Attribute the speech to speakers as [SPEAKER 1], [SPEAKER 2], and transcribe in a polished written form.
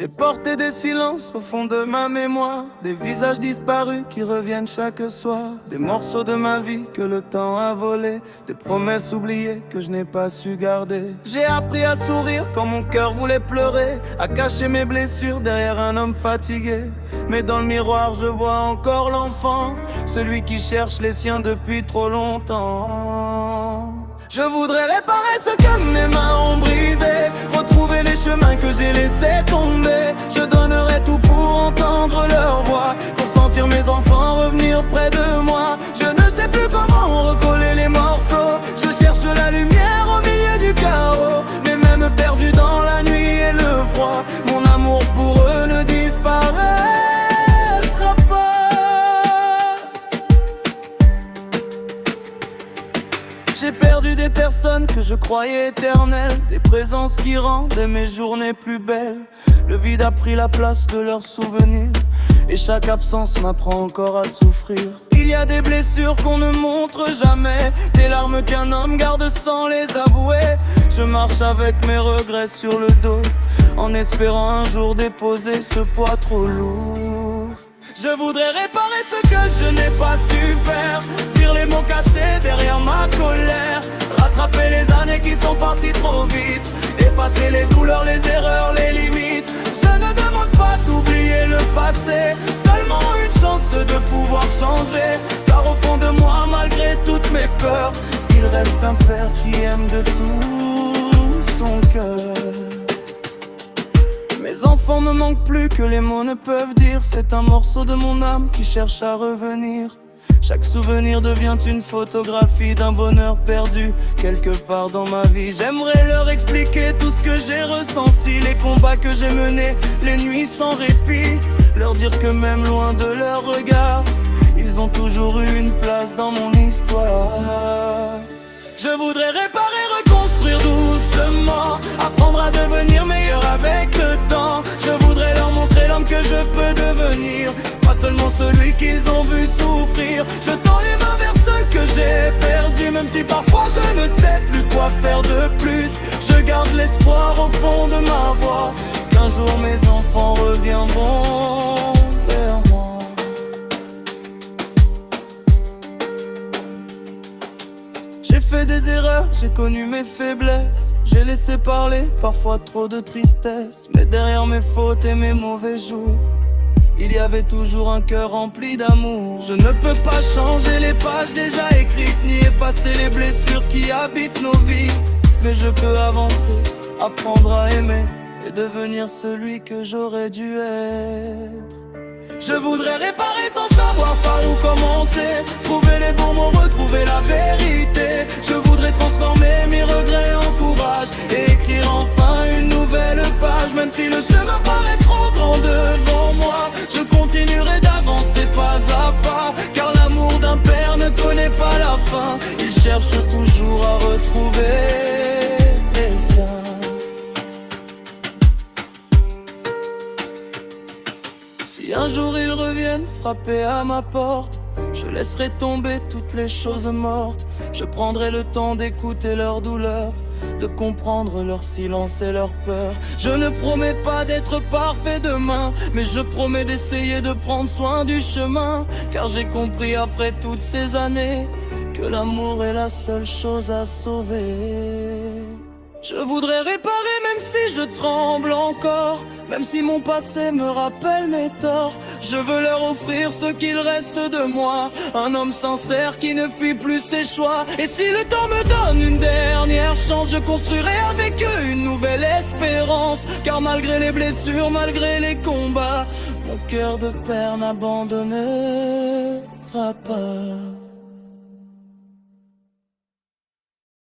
[SPEAKER 1] J'ai porté des silences au fond de ma mémoire, des visages disparus qui reviennent chaque soir, des morceaux de ma vie que le temps a volé, des promesses oubliées que je n'ai pas su garder. J'ai appris à sourire quand mon cœur voulait pleurer, à cacher mes blessures derrière un homme fatigué. Mais dans le miroir je vois encore l'enfant, celui qui cherche les siens depuis trop longtemps. Je voudrais réparer ce que mes mains ont brisé, retrouver les chemins que j'ai laissés tomber. Je donnerais tout pour entendre leur voix, pour sentir mes enfants revenir près de moi. Je ne sais plus comment recoller les morceaux, je cherche la lumière au milieu du chaos. Mais même perdu dans la nuit et le froid, mon amour pour eux ne disparaîtra pas. J'ai perdu des personnes que je croyais éternelles, des présences qui rendaient mes journées plus belles. Le vide a pris la place de leurs souvenirs, et chaque absence m'apprend encore à souffrir. Il y a des blessures qu'on ne montre jamais, des larmes qu'un homme garde sans les avouer. Je marche avec mes regrets sur le dos, en espérant un jour déposer ce poids trop lourd. Je voudrais réparer ce que je n'ai pas su faire, dire les mots cachés derrière ma colère, rattraper les années qui sont parties trop vite, effacer les douleurs, les erreurs, les limites. Je ne demande pas d'oublier le passé, seulement une chance de pouvoir changer. Car au fond de moi, malgré toutes mes peurs, il reste un père qui aime de tout son cœur. Mes enfants me manquent plus que les mots ne peuvent dire. C'est un morceau de mon âme qui cherche à revenir. Chaque souvenir devient une photographie d'un bonheur perdu quelque part dans ma vie. J'aimerais leur expliquer tout ce que j'ai ressenti, les combats que j'ai menés, les nuits sans répit. Leur dire que même loin de leur regard, ils ont toujours eu une place dans mon histoire. Je voudrais réparer, reconstruire doucement, apprendre à devenir meilleur avec le temps. Je voudrais leur montrer l'homme que je peux devenir, pas seulement celui qu'ils ont vu souffrir. Je tends les mains vers ceux que j'ai perdus, même si parfois je ne sais plus quoi faire de plus. Je garde l'espoir au fond de ma voix, qu'un jour mes enfants reviendront vers moi. J'ai fait des erreurs, j'ai connu mes faiblesses, j'ai laissé parler parfois trop de tristesse. Mais derrière mes fautes et mes mauvais jours, il y avait toujours un cœur rempli d'amour. Je ne peux pas changer les pages déjà écrites, ni effacer les blessures qui habitent nos vies. Mais je peux avancer, apprendre à aimer et devenir celui que j'aurais dû être. Je voudrais réparer sans savoir par où commencer, trouver les bons mots, retrouver la vérité. Je voudrais transformer mes regrets en courage et écrire enfin une nouvelle page. Même si le chemin paraît trop grand devant moi, je continuerai d'avancer pas à pas. Car l'amour d'un père ne connaît pas la fin, il cherche toujours à retrouver les siens. Si un jour ils reviennent frapper à ma porte, je laisserai tomber toutes les choses mortes. Je prendrai le temps d'écouter leur douleur, de comprendre leur silence et leur peur. Je ne promets pas d'être parfait demain, mais je promets d'essayer de prendre soin du chemin. Car j'ai compris après toutes ces années que l'amour est la seule chose à sauver. Je voudrais réparer même si je tremble encore, même si mon passé me rappelle mes torts. Je veux leur offrir ce qu'il reste de moi, un homme sincère qui ne fuit plus ses choix. Et si le temps me donne une dernière chance, je construirai avec eux une nouvelle espérance. Car malgré les blessures, malgré les combats, mon cœur de père n'abandonnera pas.